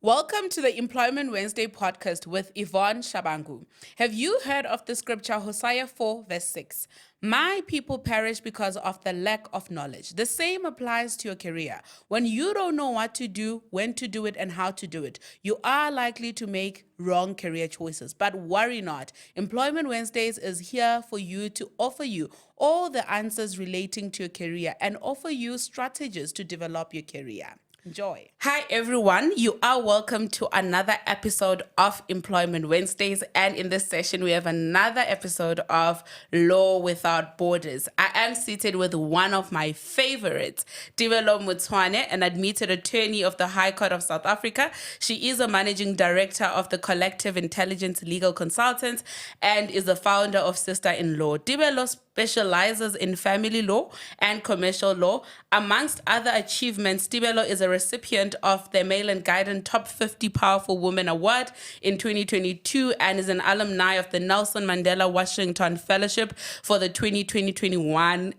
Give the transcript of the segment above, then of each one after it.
Welcome to the Employment Wednesday podcast with Yvonne Shabangu. Have you heard of the scripture Hosea 4 verse 6? My people perish because of the lack of knowledge. The same applies to your career. When you don't know what to do, when to do it, and how to do it, you are likely to make wrong career choices. But worry not. Employment Wednesdays is here for you to offer you all the answers relating to your career and offer you strategies to develop your career. Enjoy. Hi, everyone. You are welcome to another episode of Employment Wednesdays. And in this session, we have another episode of Law Without Borders. I am seated with one of my favorites, Tellebo Motshwane, an admitted attorney of the High Court of South Africa. She is a managing director of the Collective Intelligence Legal Consultants and is the founder of Sister in Law. Tellebo specializes in family law and commercial law. Amongst other achievements, Tellebo is a recipient of the Mail and Guidance Top 50 Powerful Women Award in 2022 and is an alumni of the Nelson Mandela Washington Fellowship for the 2021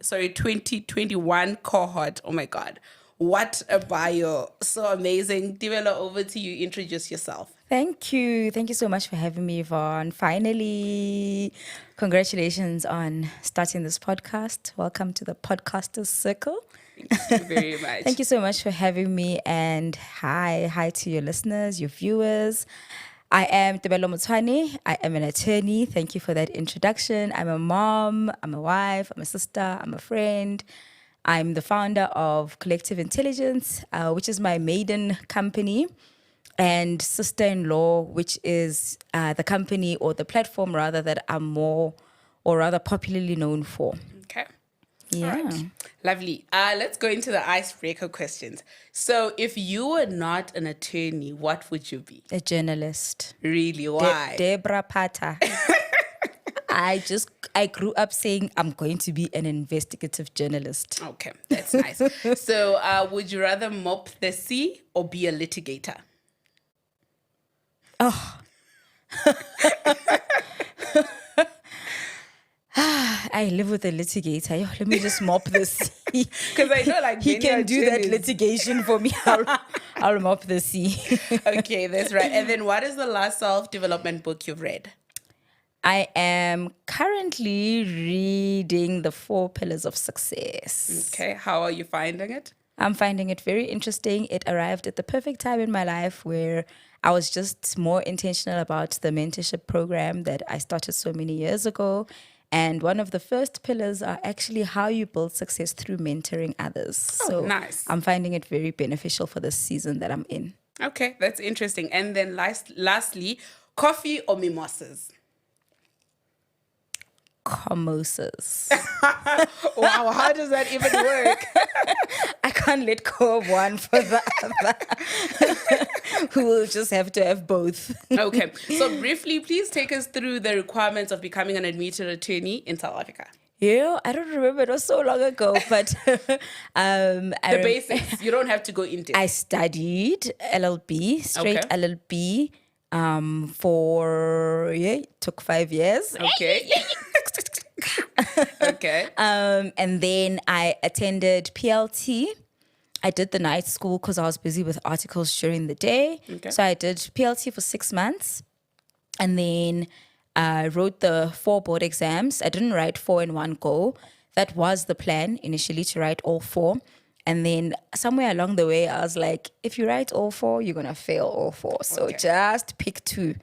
cohort. Oh my God. What a bio. So amazing. Tellebo, over to you. Introduce yourself. Thank you. Thank you so much for having me, Yvonne. Finally, congratulations on starting this podcast. Welcome to the Podcasters Circle. Thank you very much. Thank you so much for having me. And hi to your listeners, your viewers. I am Tellebo Motshwane. I am an attorney. Thank you for that introduction. I'm a mom, I'm a wife, I'm a sister, I'm a friend. I'm the founder of Collective Intelligence, which is my maiden company, and Sister-in-Law, which is the company or the platform rather that I'm more or rather popularly known for. Okay. Yeah. All right. Lovely. Let's go into the icebreaker questions. So if you were not an attorney, what would you be? A journalist. Really? Why? Debra Pata. I grew up saying I'm going to be an investigative journalist. Okay, that's nice. So would you rather mop the sea or be a litigator? Oh. I live with a litigator. Yo, let me just mop the sea. Because I know like he can do that litigation for me. I'll mop the sea. Okay, that's right. And then what is the last self-development book you've read? I am currently reading The 4 Pillars of Success. Okay, how are you finding it? I'm finding it very interesting. It arrived at the perfect time in my life where I was just more intentional about the mentorship program that I started so many years ago. And one of the first pillars are actually how you build success through mentoring others. Oh, so nice. I'm finding it very beneficial for this season that I'm in. Okay, that's interesting. And then lastly, coffee or mimosas? Commosas. Wow, how does that even work? I can't let go of one for the other. We will just have to have both. Okay, so briefly, please take us through the requirements of becoming an admitted attorney in South Africa. Yeah, I don't remember. It was so long ago, but The basics. You don't have to go into it. I studied LLB, straight LLB, took 5 years. Okay. Okay. And then I attended PLT. I did the night school because I was busy with articles during the day. Okay. So I did PLT for 6 months. And then I wrote the 4 board exams. I didn't write 4 in one go. That was the plan initially, to write all 4. And then somewhere along the way, I was like, if you write all 4, you're going to fail all 4. So just pick 2.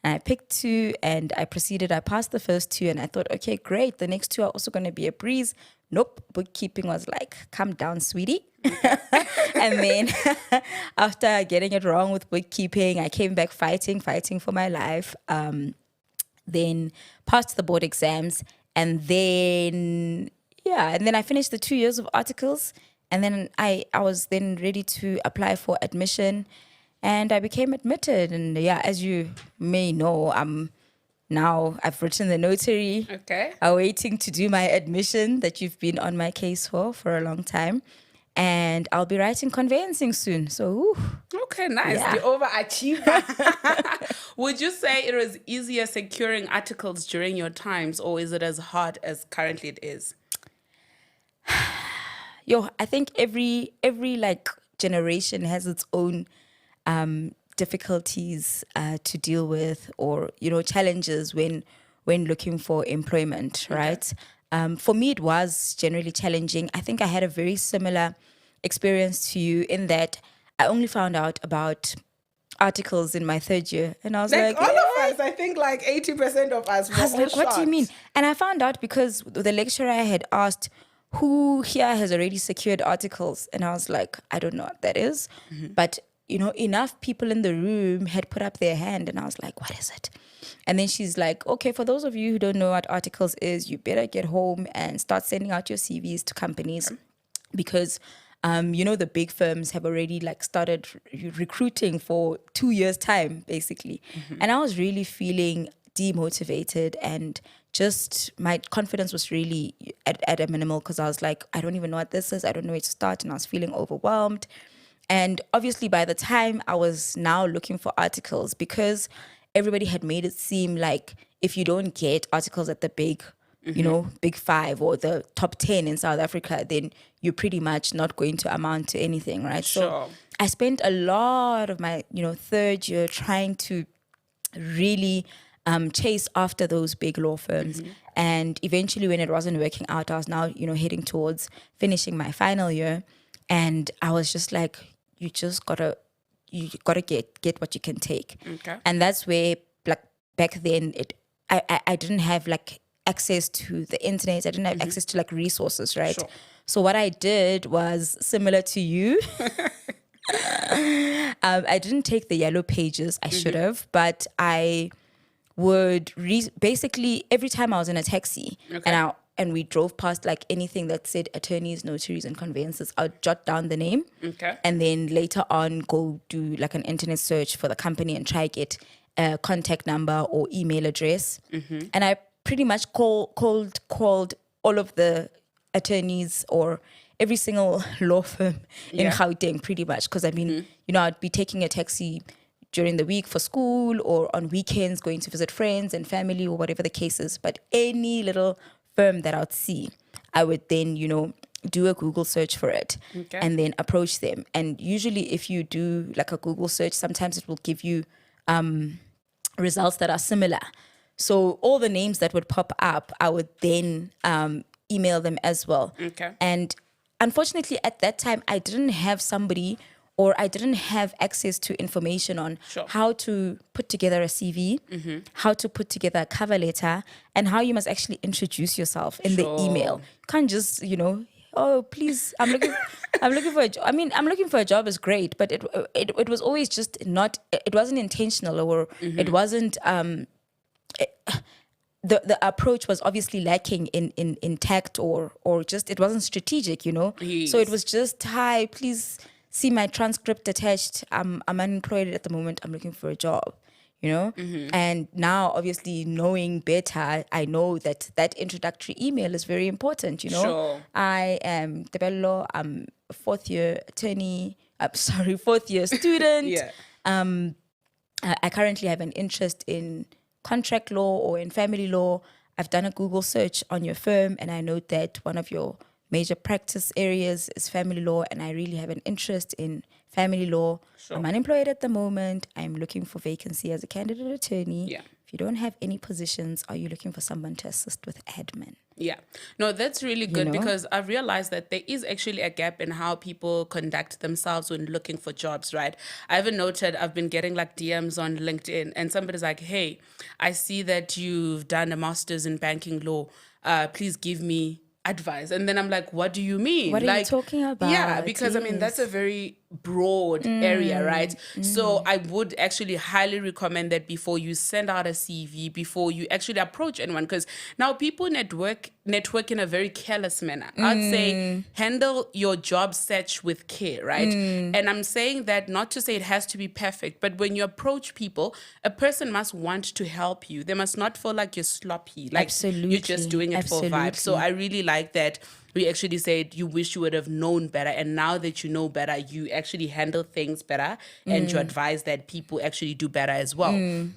And I picked 2 and I proceeded. I passed the first 2 and I thought, okay, great. The next 2 are also going to be a breeze. Nope. Bookkeeping was like, calm down, sweetie. And then after getting it wrong with bookkeeping, I came back fighting for my life. Then passed the board exams. And then I finished the 2 years of articles. And then I was then ready to apply for admission, and I became admitted. And as you may know, I've written the notary. Okay. Awaiting to do my admission that you've been on my case for a long time. And I'll be writing conveyancing soon. So, Okay, nice. Yeah. The overachiever. Would you say it was easier securing articles during your times, or is it as hard as currently it is? I think every like generation has its own difficulties to deal with, or challenges when looking for employment, right? For me, it was generally challenging. I think I had a very similar experience to you in that I only found out about articles in my third year, and I was like, all of us, I think like 80% of us were I was all like, what do you shocked. mean? And I found out because the lecturer had asked, who here has already secured articles? And I was like, I don't know what that is. But, enough people in the room had put up their hand, and I was like, what is it? And then she's like, okay, for those of you who don't know what articles is, you better get home and start sending out your CVs to companies because the big firms have already started recruiting for 2 years' time, basically. And I was really feeling demotivated, and just my confidence was really at a minimal because I was like, I don't even know what this is. I don't know where to start. And I was feeling overwhelmed. And obviously by the time I was now looking for articles, because everybody had made it seem like if you don't get articles at the big big 5 or the top 10 in South Africa, then you're pretty much not going to amount to anything, right? Sure. So I spent a lot of my, third year trying to really chase after those big law firms. And eventually when it wasn't working out, I was now, heading towards finishing my final year. And I was just like, you gotta get what you can take. Okay. And that's where back then I didn't have access to the internet. I didn't have access to resources, right? Sure. So what I did was similar to you. I didn't take the yellow pages. I should have, but I would basically every time I was in a taxi and we drove past anything that said attorneys, notaries, and conveyancers, I'd jot down the name, and then later on go do an internet search for the company and try get a contact number or email address, and I pretty much called all of the attorneys or every single law firm in Gauteng, pretty much, because I'd be taking a taxi during the week for school or on weekends going to visit friends and family or whatever the case is. But any little firm that I'd see, I would then, do a Google search for it and then approach them. And usually if you do a Google search, sometimes it will give you results that are similar. So all the names that would pop up, I would then email them as well. And unfortunately, at that time, I didn't have somebody or I didn't have access to information on how to put together a CV, how to put together a cover letter, and how you must actually introduce yourself in the email. You can't just, oh, please, I'm looking for a job. I mean, I'm looking for a job is great, but it was always just not, it wasn't intentional, or it wasn't, the approach was obviously lacking in tact or just, it wasn't strategic, Yes. So it was just, hi, please see my transcript attached. I'm unemployed at the moment. I'm looking for a job, And now, obviously, knowing better, I know that introductory email is very important, Sure. I am Tellebo. I'm a fourth year student. Yeah. I currently have an interest in contract law or in family law. I've done a Google search on your firm, and I note that one of your major practice areas is family law, and I really have an interest in family law. Sure. I'm unemployed at the moment. I'm looking for vacancy as a candidate attorney. Yeah. If you don't have any positions, are you looking for someone to assist with admin? Yeah. No, that's really good because I've realized that there is actually a gap in how people conduct themselves when looking for jobs, right? I even noted I've been getting DMs on LinkedIn and somebody's like, hey, I see that you've done a master's in banking law. Please give me advice. And then I'm like, what do you mean? What are you talking about? Yeah, because that's a very broad area, right? So I would actually highly recommend that before you send out a CV, before you actually approach anyone, because now people network in a very careless manner. I'd say handle your job search with care, right? And I'm saying that not to say it has to be perfect, but when you approach people, a person must want to help you. They must not feel like you're sloppy, like Absolutely. you're just doing it for vibe. So I really like that we actually said you wish you would have known better, and now that you know better, you actually handle things better and you advise that people actually do better as well. And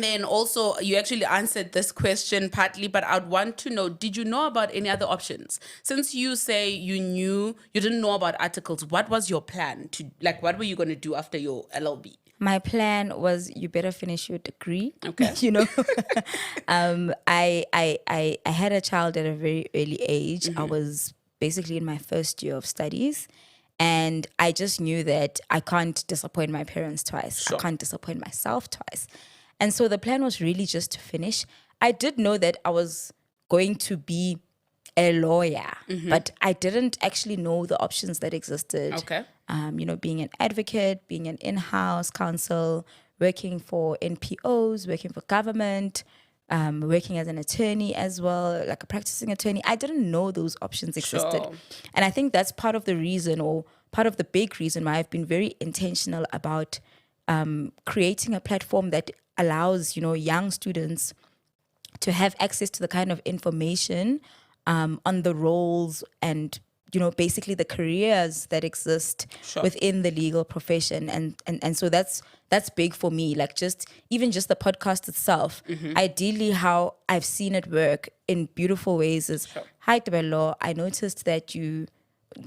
then also you actually answered this question partly, but I'd want to know, did you know about any other options? Since you say you didn't know about articles, what was your plan to, what were you going to do after your LLB? My plan was you better finish your degree. Okay. You know, I had a child at a very early age. I was basically in my first year of studies. And I just knew that I can't disappoint my parents twice. Sure. I can't disappoint myself twice. And so the plan was really just to finish. I did know that I was going to be a lawyer, but I didn't actually know the options that existed. Okay. Being an advocate, being an in-house counsel, working for NPOs, working for government, working as an attorney as well, like a practicing attorney. I didn't know those options existed. Sure. And I think that's part of the reason, or part of the big reason why I've been very intentional about creating a platform that allows, young students to have access to the kind of information on the roles and basically the careers that exist Sure. within the legal profession, and so that's big for me. Like just the podcast itself, ideally how I've seen it work in beautiful ways is, hi Tebello, I noticed that you,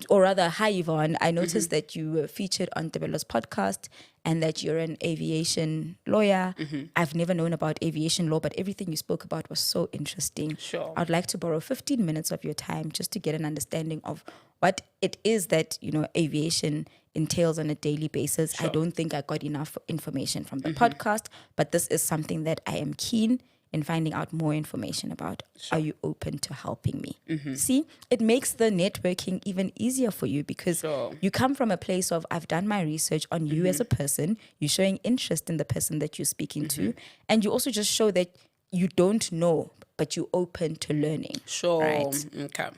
or rather, hi Yvonne, I noticed that you were featured on Tebello's podcast and that you're an aviation lawyer. I've never known about aviation law, but everything you spoke about was so interesting. Sure. I'd like to borrow 15 minutes of your time just to get an understanding of what it is that, aviation entails on a daily basis. I don't think I got enough information from the podcast, but this is something that I am keen in finding out more information about. Are you open to helping me? See, it makes the networking even easier for you because you come from a place of, I've done my research on you as a person, you're showing interest in the person that you're speaking to, and you also just show that you don't know, but you're open to learning. Sure. Right? Okay.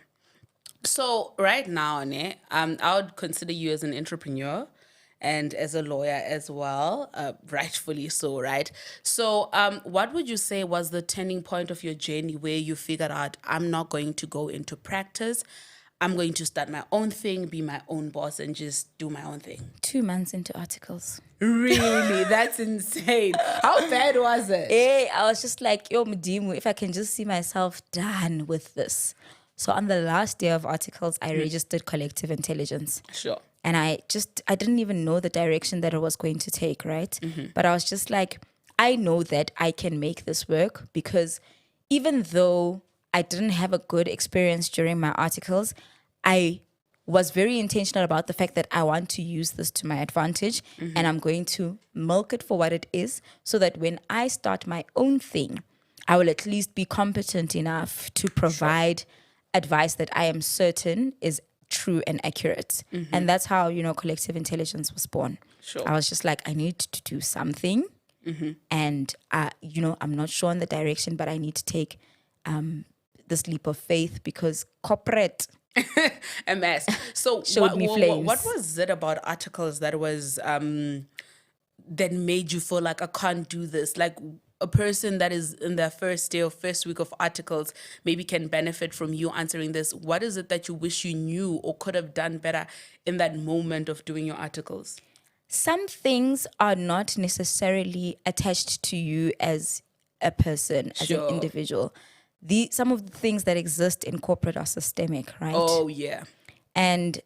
So right now, I would consider you as an entrepreneur and as a lawyer as well, rightfully so, right? So what would you say was the turning point of your journey where you figured out, I'm not going to go into practice, I'm going to start my own thing, be my own boss, and just do my own thing? 2 months into articles. Really? That's insane. How bad was it? Hey, I was just like, yo, Mdimu, if I can just see myself done with this. So on the last day of articles, I registered collective intelligence. Sure. And I didn't even know the direction that it was going to take, right? But I was just like, I know that I can make this work because even though I didn't have a good experience during my articles, I was very intentional about the fact that I want to use this to my advantage and I'm going to milk it for what it is so that when I start my own thing, I will at least be competent enough to provide advice that I am certain is true and accurate. And that's how, collective intelligence was born. Sure. I was just like, I need to do something. And, I'm not sure on the direction, but I need to take this leap of faith because corporate a mess. So showed me flames. What was it about articles that was that made you feel like I can't do this? Like a person that is in their first day or first week of articles maybe can benefit from you answering this. What is it that you wish you knew or could have done better in that moment of doing your articles? Some things are not necessarily attached to you as a person, as an individual. Some of the things that exist in corporate are systemic, right? Oh, yeah. And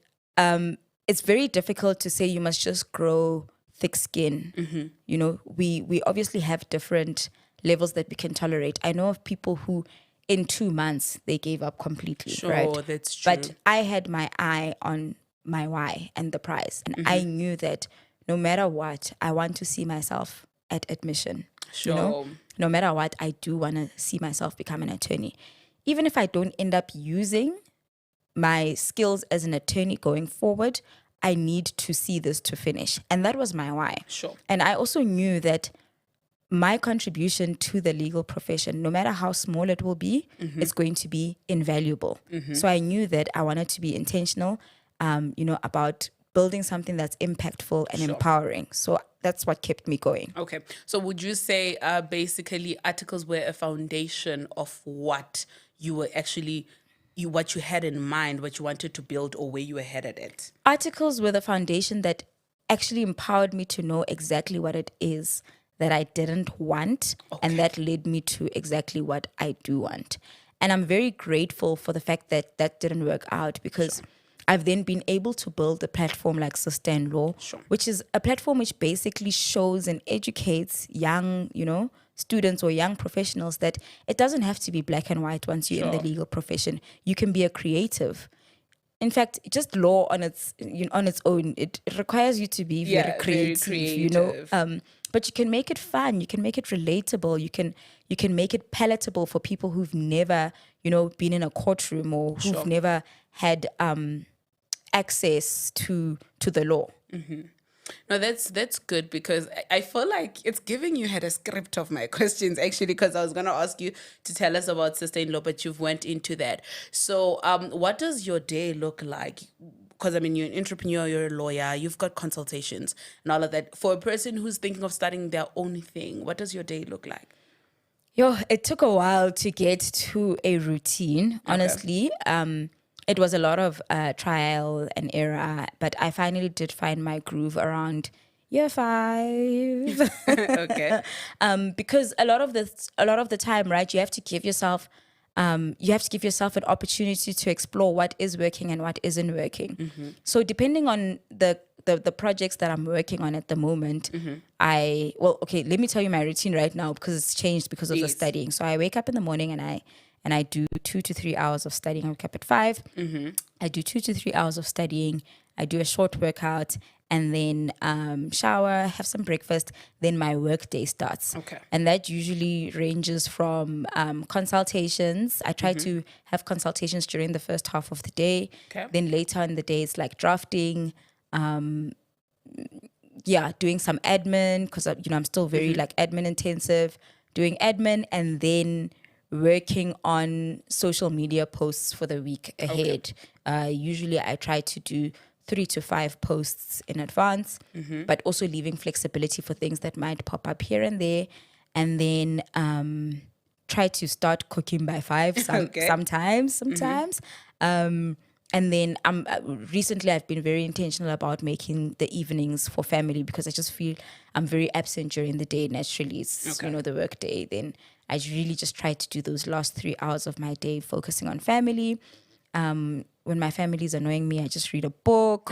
it's very difficult to say you must just grow thick skin. We obviously have different levels that we can tolerate. I know of people who in 2 months they gave up completely, right? Sure, that's true. But I had my eye on my why and the prize. And I knew that no matter what, I want to see myself at admission. Sure. No matter what, I do want to see myself become an attorney. Even if I don't end up using my skills as an attorney going forward, I need to see this to finish. And that was my why. Sure. And I also knew that my contribution to the legal profession, no matter how small it will be, it's going to be invaluable. So I knew that I wanted to be intentional, about building something that's impactful and empowering. So that's what kept me going. Okay. So would you say basically articles were a foundation of what you were actually, what you had in mind, what you wanted to build or where you were headed at? Articles were the foundation that actually empowered me to know exactly what it is that I didn't want. And that led me to exactly what I do want. And I'm very grateful for the fact that that didn't work out because I've then been able to build a platform like Sister in Law, Sure. which is a platform which basically shows and educates young, students or young professionals that it doesn't have to be black and white once you're in the Sure. legal profession. You can be a creative. In fact, just law on its own, it requires you to be very Yeah, very creative. creative. But you can make it fun. You can make it relatable. You can make it palatable for people who've never, been in a courtroom or who've Sure. never had access to the law. No, that's good because I feel like it's giving you had a script of my questions actually, because I was gonna ask you to tell us about Sister-in-Law, but you've went into that. So what does your day look like? Because I mean, you're an entrepreneur, you're a lawyer, you've got consultations and all of that. For a person who's thinking of starting their own thing, what does your day look like? It took a while to get to a routine, honestly. It was a lot of trial and error, but I finally did find my groove around year 5. Okay. Because a lot of the time, right, you have to give yourself an opportunity to explore what is working and what isn't working. So depending on the projects that I'm working on at the moment, let me tell you my routine right now because it's changed because of the Please. studying. So I wake up in the morning and I do 2 to 3 hours of studying. I wake up at 5. I do 2 to 3 hours of studying. I do a short workout and then shower, have some breakfast. Then my work day starts. Okay. And that usually ranges from consultations. I try to have consultations during the first half of the day. Okay. Then later in the day, it's like drafting, doing some admin because I'm still very like admin intensive, doing admin and then working on social media posts for the week ahead. Usually I try to do 3 to 5 posts in advance, but also leaving flexibility for things that might pop up here and there. And then try to start cooking by 5 sometimes. And then recently I've been very intentional about making the evenings for family because I just feel I'm very absent during the day. Naturally, it's, the work day. Then I really just try to do those last 3 hours of my day focusing on family. When my family is annoying me, I just read a book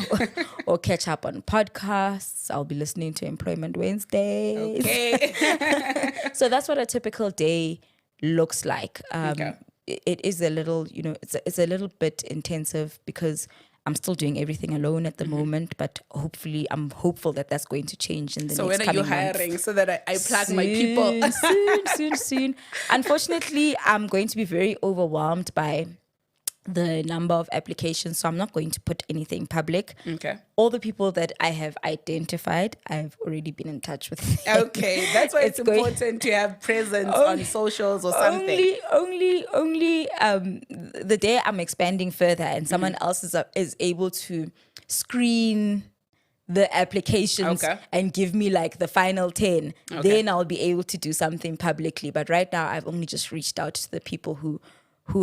or catch up on podcasts. I'll be listening to Employment Wednesdays. Okay. So that's what a typical day looks like. Okay. It is a little, it's a little bit intensive because I'm still doing everything alone at the moment, but hopefully I'm hopeful that that's going to change in the So next when are you coming months. hiring so that I plug my people? Soon. Unfortunately, I'm going to be very overwhelmed by the number of applications, so I'm not going to put anything public. Okay. All the people that I have identified, I've already been in touch with. Okay, that's why it's important to have presence on socials or something. Only the day I'm expanding further and someone else is able to screen the applications and give me like the final 10, then I'll be able to do something publicly. But right now, I've only just reached out to the people who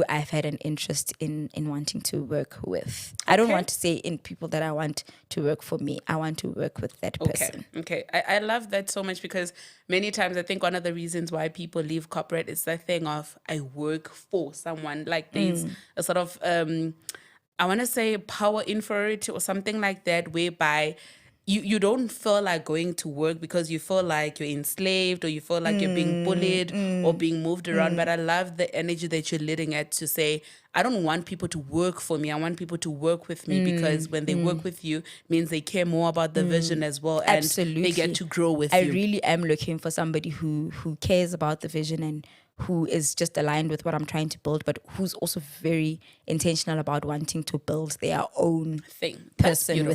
I've had an interest in wanting to work with. I don't want to say in people that I want to work for me. I want to work with that person. Okay. I love that so much because many times I think one of the reasons why people leave corporate is the thing of I work for someone. Like there's a sort of, I want to say power inferiority or something like that, whereby you don't feel like going to work because you feel like you're enslaved or you feel like you're being bullied or being moved around. But I love the energy that you're leading at to say, I don't want people to work for me. I want people to work with me because when they work with you, means they care more about the vision as well. And they get to grow with you. I really am looking for somebody who cares about the vision and who is just aligned with what I'm trying to build, but who's also very intentional about wanting to build their own person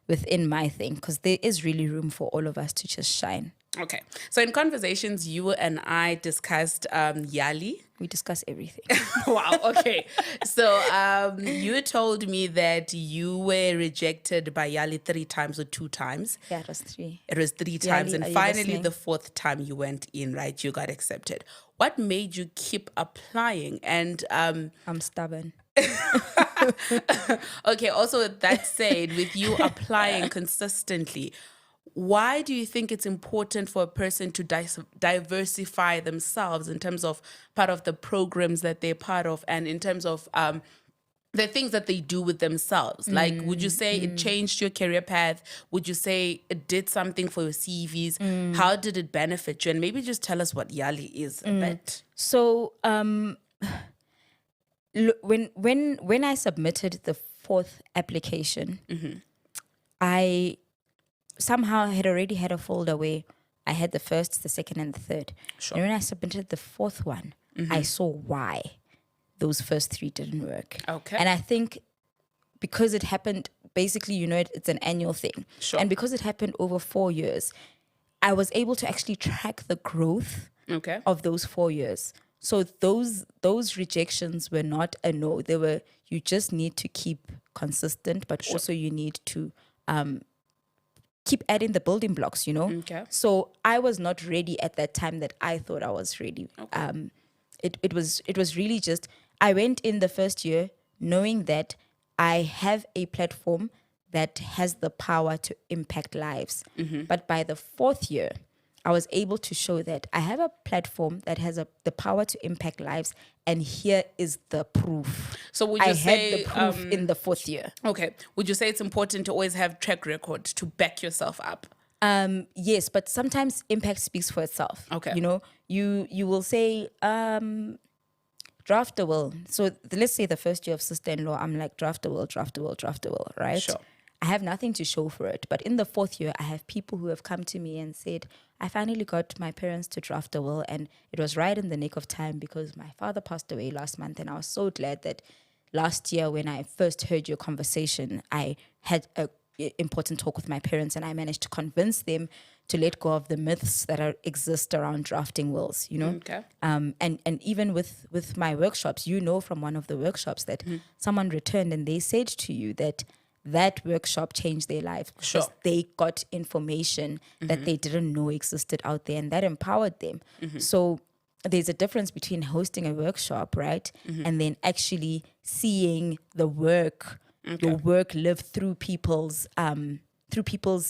within my thing, because there is really room for all of us to just shine. Okay. So in conversations, you and I discussed YALI. We discuss everything. Wow. Okay. So you told me that you were rejected by YALI 3 times or 2 times. Yeah, it was 3. It was 3 times. YALI, And finally, the 4th time you went in, right? You got accepted. What made you keep applying? And I'm stubborn. Okay, also that said, with you applying consistently, why do you think it's important for a person to diversify themselves in terms of part of the programs that they're part of and in terms of the things that they do with themselves. Like, would you say it changed your career path? Would you say it did something for your CVs? How did it benefit you? And maybe just tell us what YALI is a bit. So when I submitted the fourth application, I somehow had already had a folder where I had the first, the second, and the third. Sure. And when I submitted the fourth one, I saw why those first three didn't work. Okay. And I think because it happened, basically, it's an annual thing. Sure. And because it happened over 4 years, I was able to actually track the growth of those 4 years. So those rejections were not a no. They were, you just need to keep consistent, but also you need to keep adding the building blocks, Okay. So I was not ready at that time that I thought I was ready. Okay. It was really just, I went in the first year knowing that I have a platform that has the power to impact lives. But by the fourth year, I was able to show that I have a platform that has the power to impact lives, and here is the proof. So would you I say had the proof in the fourth year. Okay. Would you say it's important to always have track record to back yourself up? Yes, but sometimes impact speaks for itself. Okay. You will say, draft a will. So let's say the first year of sister-in-law, I'm like, draft a will, right? Sure. I have nothing to show for it. But in the fourth year, I have people who have come to me and said, I finally got my parents to draft a will, and it was right in the nick of time because my father passed away last month, and I was so glad that last year when I first heard your conversation, I had a important talk with my parents, and I managed to convince them to let go of the myths that exist around drafting wills, Okay. and even with my workshops, from one of the workshops that someone returned and they said to you that workshop changed their life because they got information that they didn't know existed out there, and that empowered them. So there's a difference between hosting a workshop, right? And then actually seeing the work, your work live through people's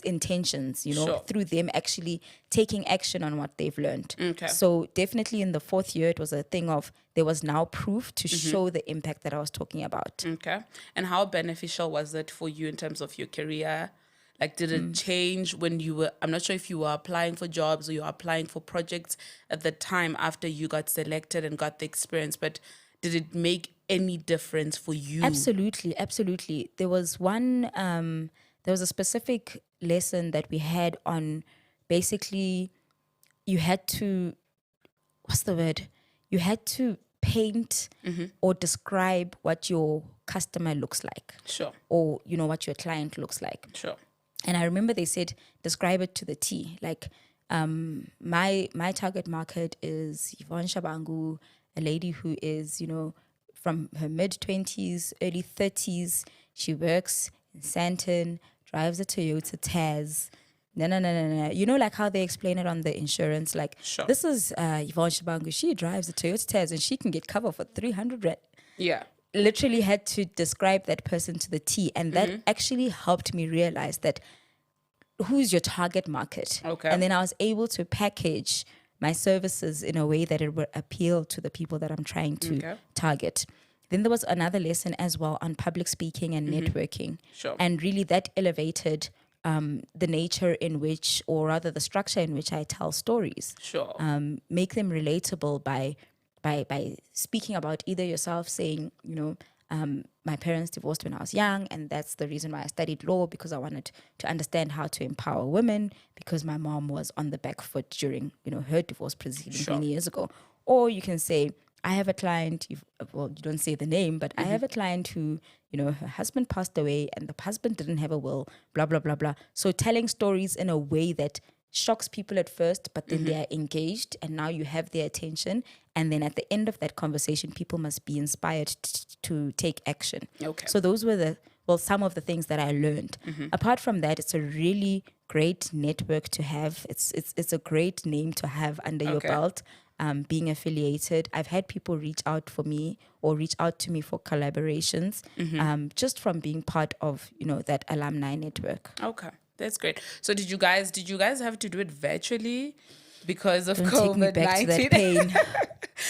intentions, through them actually taking action on what they've learned. Okay. So definitely in the fourth year, it was a thing of there was now proof to show the impact that I was talking about. Okay. And how beneficial was it for you in terms of your career? Like, did it change when you were, I'm not sure if you were applying for jobs or you were applying for projects at the time after you got selected and got the experience, but did it make any difference for you? Absolutely. There was there was a specific lesson that we had on basically you had to, You had to paint or describe what your customer looks like. Sure. Or, what your client looks like. Sure. And I remember they said, describe it to the T. Like, my target market is Yvonne Shabangu, a lady who is, from her mid-20s, early 30s. She works in Sandton, drives a Toyota Taz. No. Like how they explain it on the insurance. Like, Sure. This is Yvonne Shabangu. She drives a Toyota Taz and she can get cover for 300 rand. Yeah. Literally had to describe that person to the T. And that actually helped me realize that who's your target market? Okay. And then I was able to package my services in a way that it would appeal to the people that I'm trying to target. Then there was another lesson as well on public speaking and networking. Sure. And really that elevated the nature in which, or rather the structure in which I tell stories. Sure. Make them relatable by speaking about either yourself saying, my parents divorced when I was young, and that's the reason why I studied law, because I wanted to understand how to empower women, because my mom was on the back foot during, her divorce proceedings many years ago. Or you can say, I have a client, you don't say the name, but I have a client who, her husband passed away and the husband didn't have a will, blah, blah, blah, blah. So telling stories in a way that shocks people at first, but then they are engaged and now you have their attention. And then at the end of that conversation, people must be inspired to take action. Okay. So those were some of the things that I learned. Apart from that, it's a really great network to have. It's a great name to have under your belt. Being affiliated, I've had people reach out to me for collaborations, just from being part of that alumni network. Okay, that's great. So did you guys have to do it virtually? because of Don't take me back to that COVID-19. pain.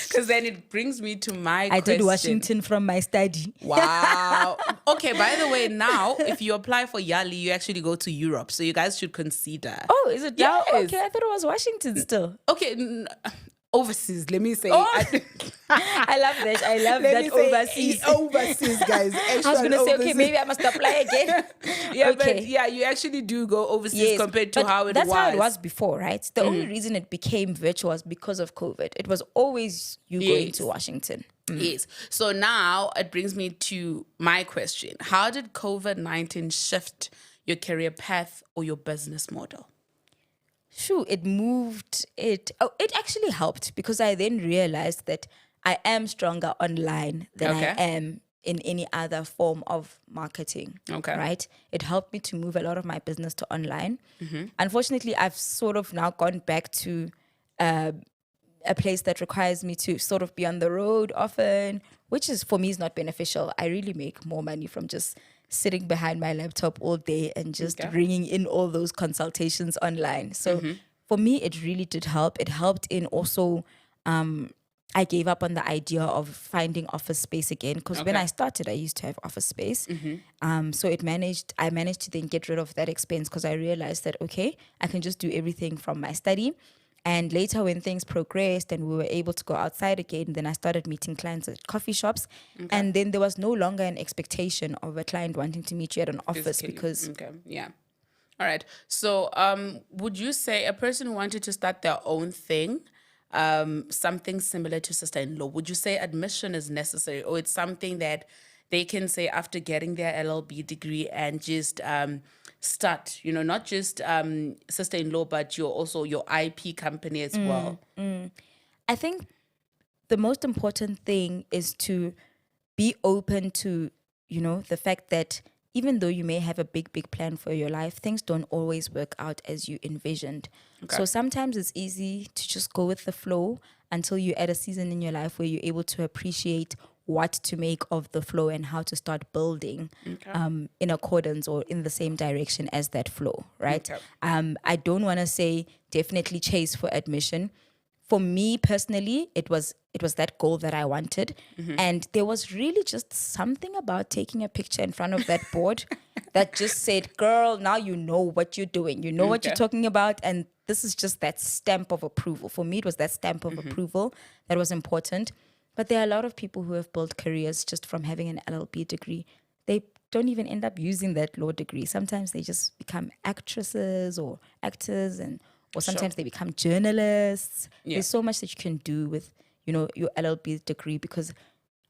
Because then it brings me to my I question. did Washington from my study. Wow. Okay, by the way, now, if you apply for YALI, you actually go to Europe. So you guys should consider. Oh, is it now? Yes. Okay, I thought it was Washington still. Okay, overseas, let me say. Oh, I love that. I love Let that me say overseas. overseas, guys. I was going to say, okay, maybe I must apply again. Yeah, Okay. but yeah, you actually do go overseas Yes, compared to but how it that's was. how it was before, right? The only reason it became virtual was because of COVID. It was always you going Yes. to Washington. Yes. So now it brings me to my question. How did COVID-19 shift your career path or your business model? Shoo, it moved it. Oh, it actually helped because I then realized that I am stronger online than Okay. I am in any other form of marketing. Okay. Right? It helped me to move a lot of my business to online. Unfortunately, I've sort of now gone back to a place that requires me to sort of be on the road often, which is for me is not beneficial. I really make more money from just sitting behind my laptop all day and just Okay. bringing in all those consultations online. So for me, it really did help. It helped in also, I gave up on the idea of finding office space again because when Okay. I started, I used to have office space. So I managed to then get rid of that expense because I realized that, okay, I can just do everything from my study. And later, when things progressed and we were able to go outside again, then I started meeting clients at coffee shops. And then there was no longer an expectation of a client wanting to meet you at an office Physically. because Okay, yeah. All right. So, would you say a person who wanted to start their own thing, something similar to sister-in-law, would you say admission is necessary, or it's something that they can say after getting their LLB degree and just start? You know, not just sister-in-law, but your IP company as well. I think the most important thing is to be open to, the fact that even though you may have a big plan for your life, things don't always work out as you envisioned. Okay. So sometimes it's easy to just go with the flow until you're at a season in your life where you're able to appreciate what to make of the flow and how to start building in accordance or in the same direction as that flow, right? Okay. I don't want to say definitely chase for admission. For me personally, it was that goal that I wanted. And there was really just something about taking a picture in front of that board that just said, girl, now you know what you're doing. You know what you're Okay. talking about. And this is just that stamp of approval. For me, it was that stamp of approval that was important. But there are a lot of people who have built careers just from having an LLB degree. They don't even end up using that law degree. Sometimes they just become actresses or actors or sometimes they become journalists. Yeah. There's so much that you can do with, your LLB degree because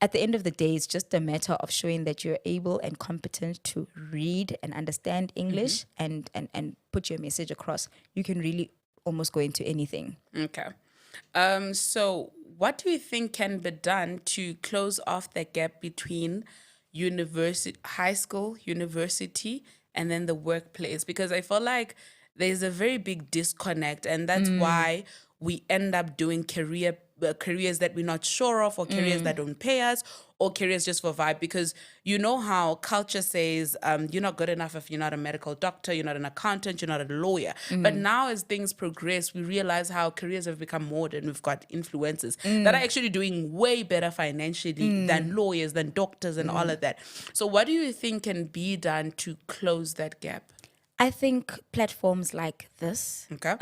at the end of the day, it's just a matter of showing that you're able and competent to read and understand English and put your message across. You can really almost go into anything. Okay. So what do you think can be done to close off the gap between high school, university, and then the workplace? Because I feel like there's a very big disconnect, and that's why we end up doing careers that we're not sure of, or careers that don't pay us, or careers just for vibe. Because you know how culture says you're not good enough if you're not a medical doctor, you're not an accountant, you're not a lawyer. But now as things progress, we realize how careers have become modern. We've got influencers that are actually doing way better financially than lawyers, than doctors, and all of that. So what do you think can be done to close that gap? I think platforms like this, Okay.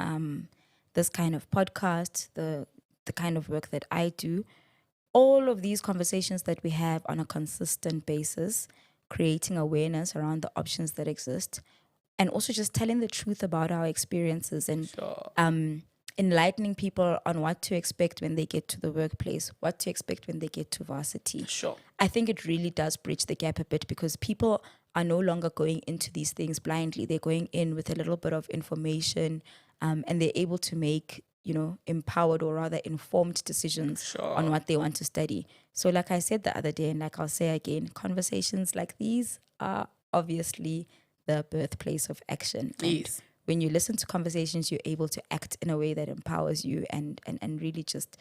this kind of podcast, the kind of work that I do, all of these conversations that we have on a consistent basis, creating awareness around the options that exist, and also just telling the truth about our experiences and enlightening people on what to expect when they get to the workplace, what to expect when they get to varsity. Sure. I think it really does bridge the gap a bit because people are no longer going into these things blindly. They're going in with a little bit of information and they're able to make, empowered or rather informed decisions on what they want to study. So like I said the other day, and like I'll say again, conversations like these are obviously the birthplace of action. And Yes. when you listen to conversations, you're able to act in a way that empowers you and really just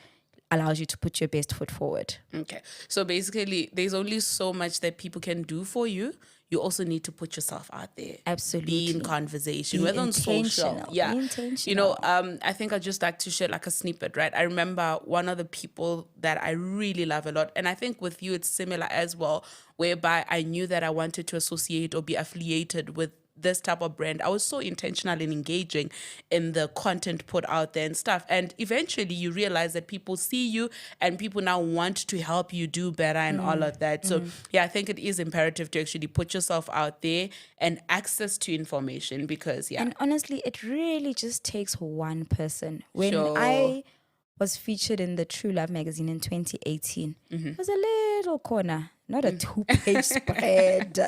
allows you to put your best foot forward. Okay. So basically, there's only so much that people can do for you. you also need to put yourself out there. Absolutely. Be in conversation, Be whether on social. intentional. Yeah. Be intentional. I think I'd just like to share like a snippet, right? I remember one of the people that I really love a lot, and I think with you it's similar as well, whereby I knew that I wanted to associate or be affiliated with this type of brand. I was so intentional in engaging in the content put out there and stuff. And eventually you realize that people see you and people now want to help you do better and all of that. So yeah, I think it is imperative to actually put yourself out there and access to information because And honestly, it really just takes one person. When Sure. I was featured in the True Love magazine in 2018, it was a little corner, not a 2-page spread.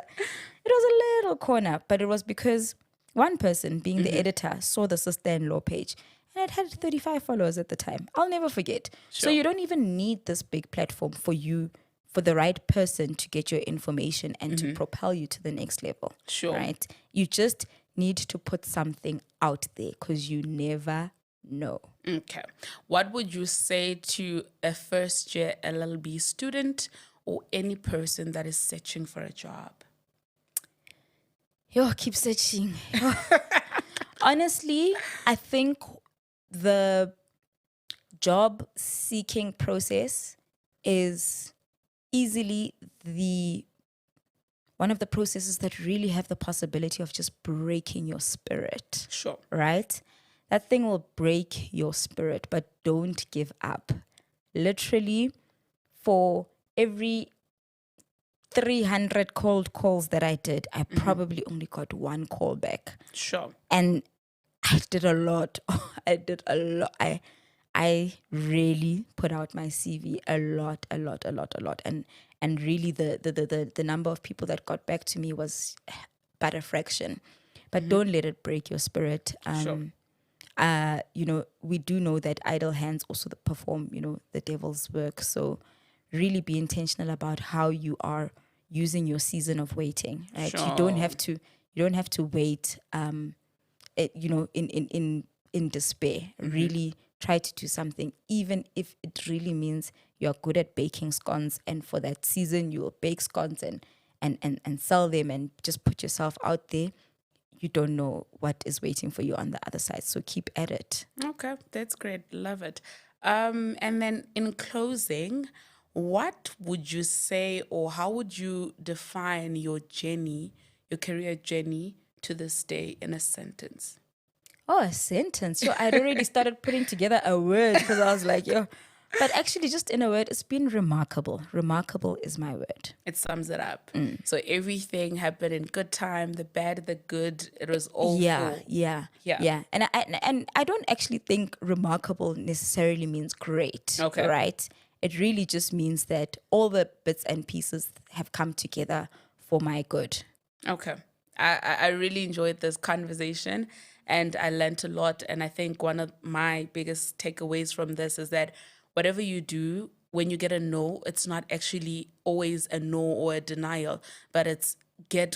It was a little corner, but it was because one person, being the editor, saw the sister-in-law page and it had 35 followers at the time. I'll never forget. So you don't even need this big platform for the right person to get your information and to propel you to the next level. Sure. Right? You just need to put something out there because you never know. Okay. What would you say to a first-year LLB student or any person that is searching for a job? Keep searching. Honestly, I think the job seeking process is easily one of the processes that really have the possibility of just breaking your spirit. Sure. Right? That thing will break your spirit, but don't give up. Literally, for every 300 cold calls that I did, I probably only got one call back. Sure. And I did a lot. I really put out my CV a lot. And really the number of people that got back to me was but a fraction. But don't let it break your spirit. Sure. We do know that idle hands also perform, the devil's work. So really be intentional about how you are using your season of waiting, right? Sure. You don't have to wait in despair. Really try to do something, even if it really means you're good at baking scones, and for that season you will bake scones and sell them and just put yourself out there. You don't know what is waiting for you on the other side. So keep at it. Okay, that's great. Love it. And then in closing, what would you say or how would you define your journey, your career journey to this day in a sentence? Oh, a sentence. I'd already started putting together a word because I was like, But actually, just in a word, it's been remarkable. Remarkable is my word. It sums it up. So everything happened in good time, the bad, the good. It was all Yeah. And I don't actually think remarkable necessarily means great. Okay. Right? It really just means that all the bits and pieces have come together for my good. Okay. I really enjoyed this conversation and I learned a lot. And I think one of my biggest takeaways from this is that whatever you do, when you get a no, it's not actually always a no or a denial, but it's get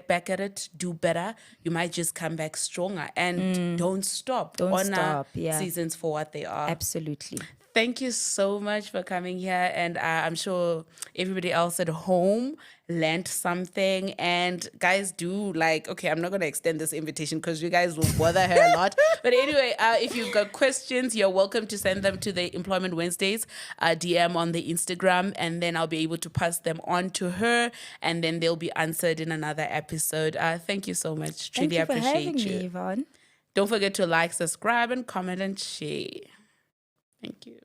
back at it, do better. You might just come back stronger and don't stop. Honor seasons for what they are. Absolutely. Thank you so much for coming here. And I'm sure everybody else at home learned something. And guys, okay, I'm not going to extend this invitation because you guys will bother her a lot. But anyway, if you've got questions, you're welcome to send them to the Employment Wednesdays DM on the Instagram. And then I'll be able to pass them on to her. And then they'll be answered in another episode. Thank you so much. Truly appreciate you. Thank you for having me, Yvonne. Don't forget to like, subscribe, and comment and share. Thank you.